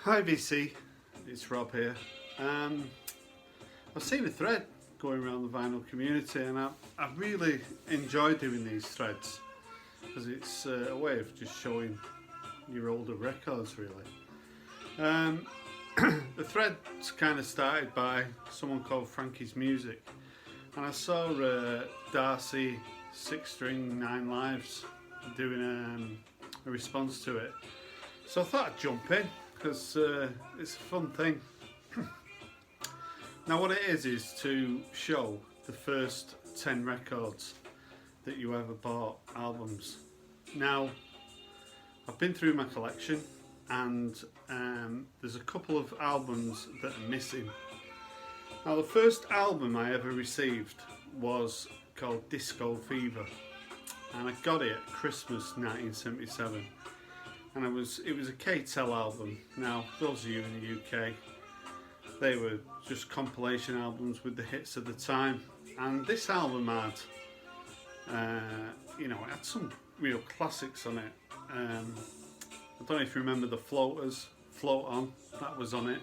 Hi VC, it's Rob here. I've seen a thread going around the vinyl community and I really enjoy doing these threads because it's a way of just showing your older records really. The thread's kind of started by someone called Frankie's Music, and I saw Darcy 6 String 9 Lives doing a response to it, so I thought I'd jump in because it's a fun thing. Now what it is to show the first 10 records that you ever bought, albums. Now I've been through my collection and there's a couple of albums that are missing. Now the first album I ever received was called Disco Fever, and I got it at Christmas 1977, and it was a K-Tel album. Now those of you in the UK, they were just compilation albums with the hits of the time, and this album had it had some real classics on it. I don't know if you remember the Floaters, Float On, that was on it.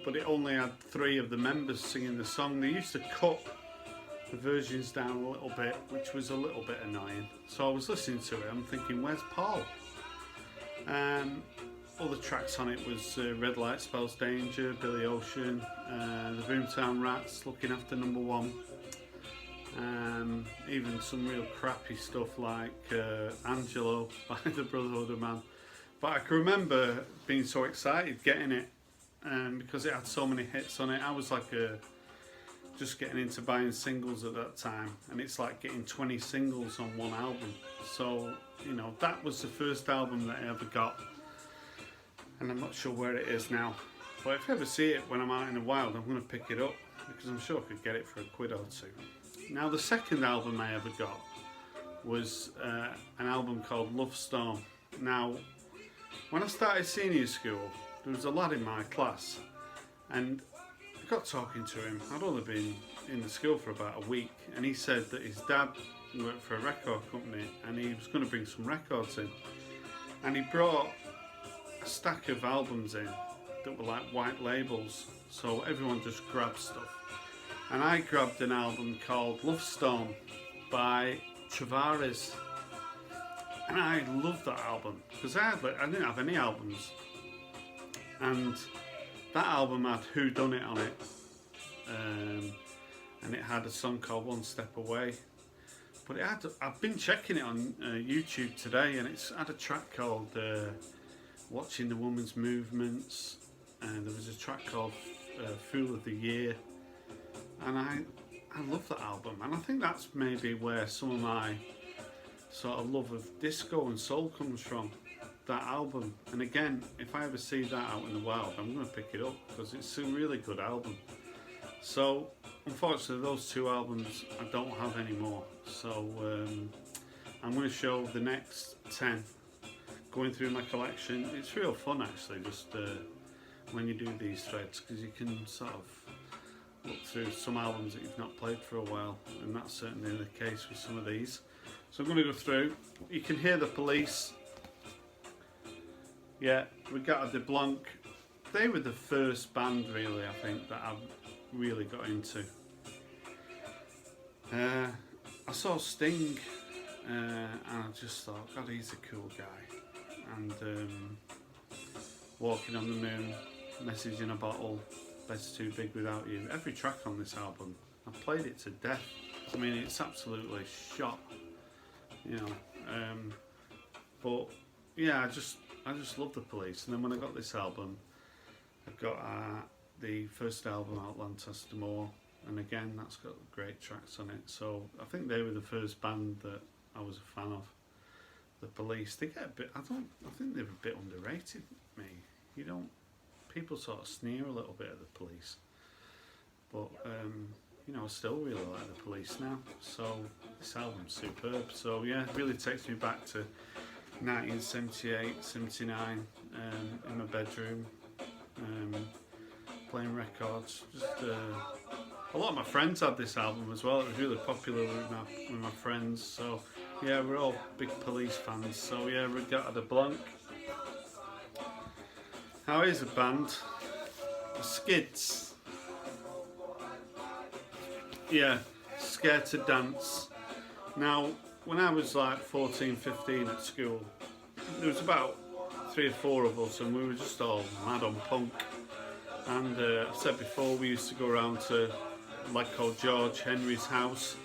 But it only had 3 of the members singing the song. They used to cut the versions down a little bit, which was a little bit annoying. So I was listening to it, I'm thinking, where's Paul? Other tracks on it was Red Light Spells Danger, Billy Ocean, the Boomtown Rats, Looking After Number One. Even some real crappy stuff like Angelo by the Brotherhood of Man. But I can remember being so excited getting it because it had so many hits on it. I was like just getting into buying singles at that time, and it's like getting 20 singles on one album. So that was the first album that I ever got, and I'm not sure where it is now. But if I ever see it when I'm out in the wild, I'm going to pick it up because I'm sure I could get it for £1 or £2. Now the second album I ever got was an album called Love Storm. Now when I started senior school, there was a lad in my class, and I got talking to him. I'd only been in the school for about a week, and he said that his dad worked for a record company and he was going to bring some records in, and he brought a stack of albums in that were like white labels, so everyone just grabbed stuff. And I grabbed an album called Love Storm by Travares, and I loved that album because I didn't have any albums, and that album had Who Done It on it, and it had a song called One Step Away. But I've been checking it on YouTube today, and it's had a track called Watching the Woman's Movements, and there was a track called Fool of the Year. And I love that album, and I think that's maybe where some of my sort of love of disco and soul comes from, that album. And again, if I ever see that out in the wild, I'm going to pick it up because it's a really good album. So unfortunately those 2 albums I don't have anymore, so I'm going to show the next 10 going through my collection. It's real fun actually, just when you do these threads, because you can sort of look through some albums that you've not played for a while, and that's certainly the case with some of these. So I'm going to go through. You can hear the Police. Yeah, Regatta de Blanc. They were the first band really, I think, that I really got into. I saw Sting and I just thought, God, he's a cool guy. And Walking on the Moon, Message in a Bottle, Bed's Too Big Without You. Every track on this album, I've played it to death. I mean, it's absolutely shot, but yeah, I just love the Police. And then when I got this album, I got the first album, Atlantis D'Amour, and again that's got great tracks on it. So I think they were the first band that I was a fan of. The Police, they get a bit, I think they're a bit underrated. People sort of sneer a little bit at the Police, but I still really like the Police now. So this album's superb. So yeah, it really takes me back to 1978, 79, in my bedroom, playing records. Just a lot of my friends had this album as well. It was really popular with my friends. So yeah, we're all big Police fans. So yeah, Regatta de Blanc. Now here's a band, the Skids. Yeah, Scared to Dance. Now, when I was like 14, 15 at school, there was about 3 or 4 of us, and we were just all mad on punk. And I've said before, we used to go around to a lad called George Henry's house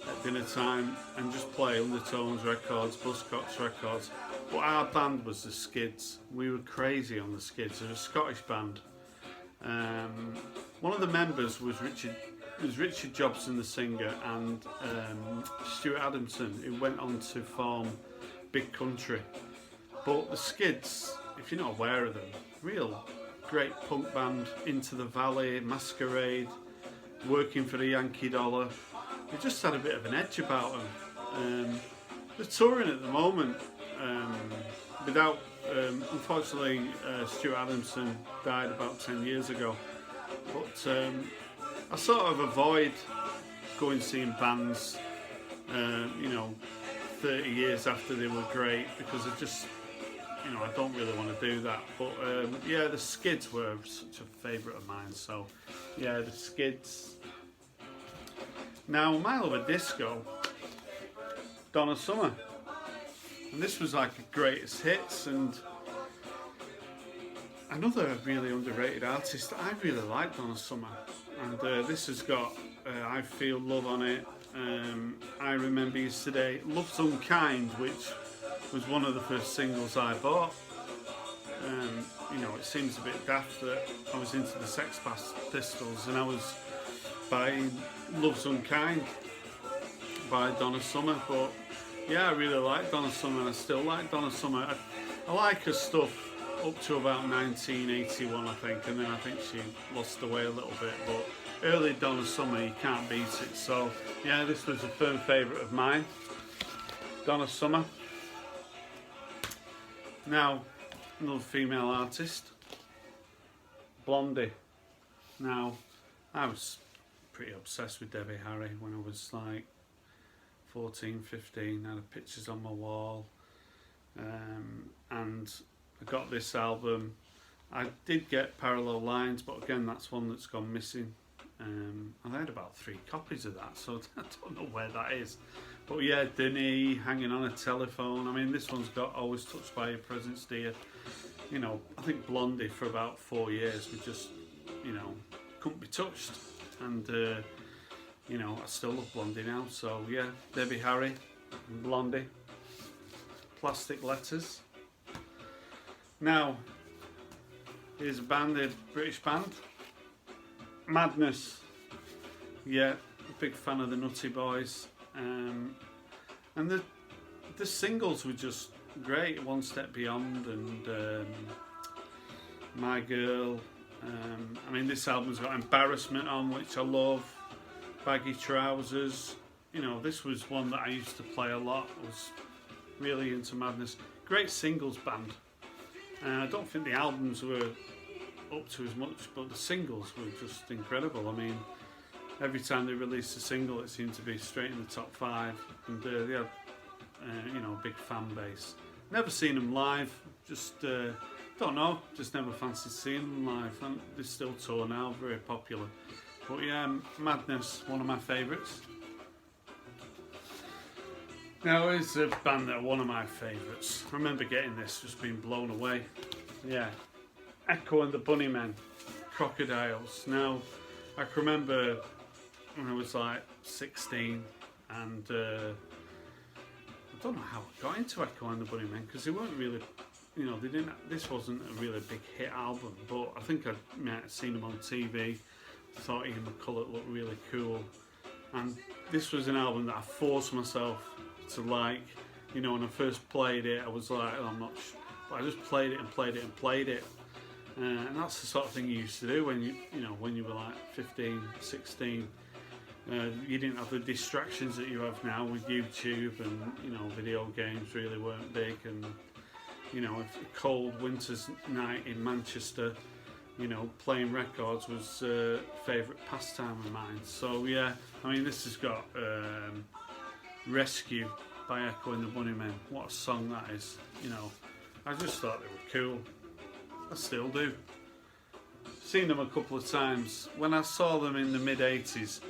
at dinner time and just play Undertones records, Buzzcocks records. But our band was the Skids. We were crazy on the Skids. They're a Scottish band. One of the members was Richard Jobson, the singer, and Stuart Adamson, who went on to form Big Country. But the Skids, if you're not aware of them, real great punk band. Into the Valley, Masquerade, Working for the Yankee Dollar. They just had a bit of an edge about them. They're touring at the moment. Without, unfortunately, Stuart Adamson died about 10 years ago. But I sort of avoid going seeing bands, 30 years after they were great, because it just, I don't really want to do that. But yeah, the Skids were such a favourite of mine. So yeah, the Skids. Now, Mile Over Disco, Donna Summer. And this was like a greatest hits, and another really underrated artist. I really like Donna Summer, and this has got I Feel Love on it. I Remember Yesterday, Love's Unkind, which was one of the first singles I bought. It seems a bit daft that I was into the Sex Pistols and I was buying Love's Unkind by Donna Summer, but yeah, I really like Donna Summer, and I still like Donna Summer. I like her stuff up to about 1981, I think, and then I think she lost her way a little bit, but early Donna Summer, you can't beat it. So yeah, this was a firm favourite of mine, Donna Summer. Now, another female artist, Blondie. Now, I was pretty obsessed with Debbie Harry when I was like 14, 15. I had pictures on my wall, and I got this album. I did get Parallel Lines, but again, that's one that's gone missing. I had about 3 copies of that, so I don't know where that is. But yeah, Denny, Hanging on a Telephone. I mean, this one's got Always Touched by Your Presence, Dear. I think Blondie for about 4 years we just, couldn't be touched. And, I still love Blondie now. So yeah, Debbie Harry and Blondie. Plastic Letters. Now, here's a band, a British band. Madness. Yeah, big fan of the Nutty Boys. And the singles were just great. One Step Beyond and My Girl. I mean, this album's got Embarrassment on, which I love. Baggy Trousers. This was one that I used to play a lot. I was really into Madness. Great singles band. I don't think the albums were up to as much, but the singles were just incredible. I mean, every time they released a single, it seemed to be straight in the top 5, and they had, a big fan base. Never seen them live, just don't know, just never fancied seeing them live. And they still tour now, very popular. But yeah, Madness, one of my favourites. Now here's a band that are one of my favourites. I remember getting this, just being blown away. Yeah, Echo and the Bunnymen, Crocodiles. Now, I can remember when I was like 16, and I don't know how I got into Echo and the Bunnymen, because they weren't really, they didn't. This wasn't a really big hit album, but I think I might have seen them on TV. Thought Ian McCulloch looked really cool, and this was an album that I forced myself to like. When I first played it, I was like, I'm not sure, but I just played it and played it and played it. And that's the sort of thing you used to do when you were like 15, 16. You didn't have the distractions that you have now with YouTube, and video games really weren't big. And a cold winter's night in Manchester, playing records was a favourite pastime of mine. So yeah, I mean, this has got Rescue by Echo and the Bunnymen. What a song that is. I just thought they were cool. I still do. Seen them a couple of times. When I saw them in the mid-80s,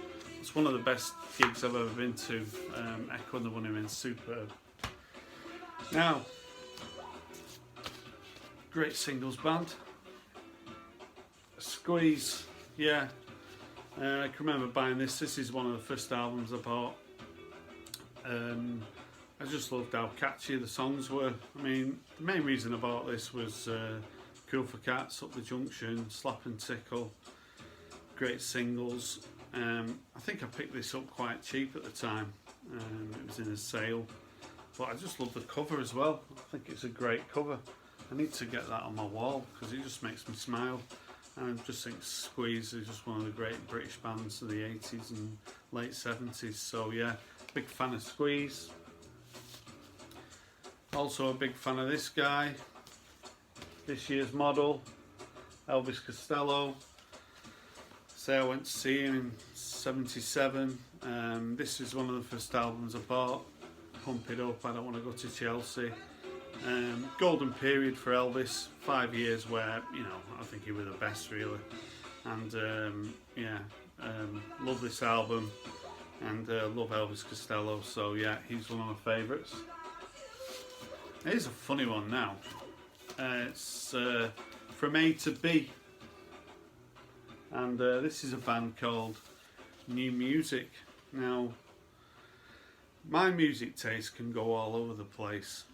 it's one of the best gigs I've ever been to. Echo and the Bunnymen, superb. Now, great singles band. Squeeze, yeah. I can remember buying this. This is one of the first albums I bought. I just loved how catchy the songs were. I mean, the main reason I bought this was Cool for Cats, Up the Junction, Slap and Tickle. Great singles. I think I picked this up quite cheap at the time. It was in a sale. But I just love the cover as well. I think it's a great cover. I need to get that on my wall because it just makes me smile. And I just think Squeeze is just one of the great British bands of the 80s and late 70s. So yeah, big fan of Squeeze. Also a big fan of this guy. This year's model, Elvis Costello. So I went to see him in '77. This is one of the first albums I bought. Pump It Up, I Don't Want to Go to Chelsea. Golden period for Elvis, 5 years where, you know, I think he was the best really. And yeah, love this album and love Elvis Costello, so yeah, he's one of my favourites. Here's a funny one now. It's From A to B, and this is a band called New Music. Now, my music taste can go all over the place,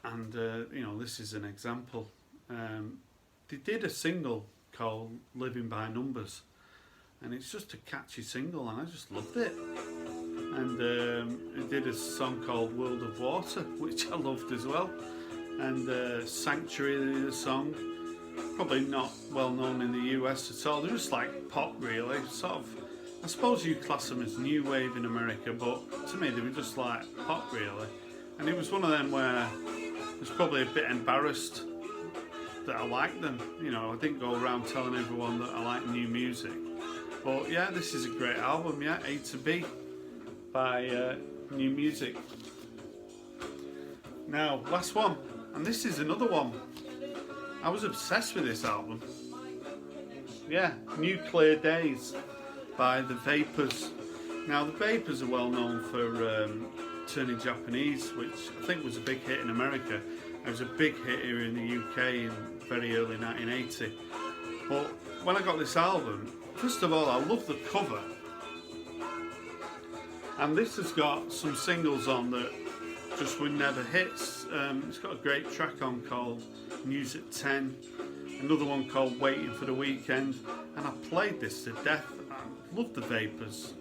and you know, this is an example. They did a single called Living by Numbers, and it's just a catchy single, and I just loved it. And they did a song called World of Water, which I loved as well. And Sanctuary, they did a song, probably not well known in the US at all. They're just like pop really, sort of, I suppose you class them as new wave in America, but to me they were just like pop really. And it was one of them where I was probably a bit embarrassed that I liked them. You know, I didn't go around telling everyone that I like new music. But yeah, this is a great album, yeah, A to B by New Music. Now, last one, and this is another one. I was obsessed with this album. Yeah, Nuclear Days by The Vapors. Now, The Vapors are well known for Turning Japanese, which I think was a big hit in America. It was a big hit here in the UK in very early 1980. But when I got this album, first of all, I love the cover. And this has got some singles on that just were never hits. It's got a great track on called News at 10, another one called Waiting for the Weekend, and I played this to death. I loved The Vapors.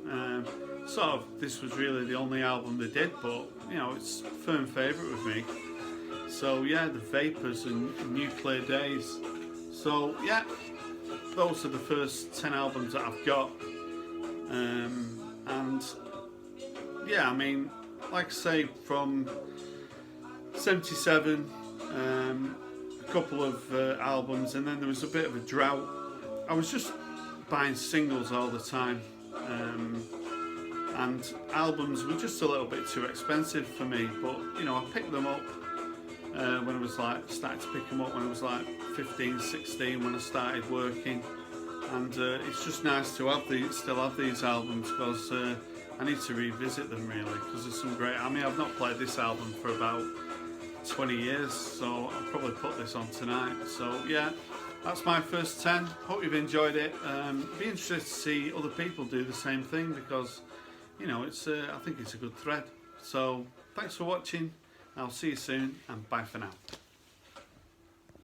Sort of, this was really the only album they did, but you know, it's a firm favourite with me. So yeah, The Vapors and Nuclear Days. So yeah, those are the first 10 albums that I've got. And yeah, I mean, like I say, from '77, a couple of albums, and then there was a bit of a drought. I was just buying singles all the time, and albums were just a little bit too expensive for me. But you know, I picked them up when I was like, started to pick them up when I was like 15, 16, when I started working. And it's just nice to have still have these albums, because I need to revisit them really, because there's some great. I mean, I've not played this album for about 20 years, so I'll probably put this on tonight. So yeah, that's my first 10. Hope you've enjoyed it. Be interested to see other people do the same thing, because you know, it's I think it's a good thread. So thanks for watching. I'll see you soon, and bye for now.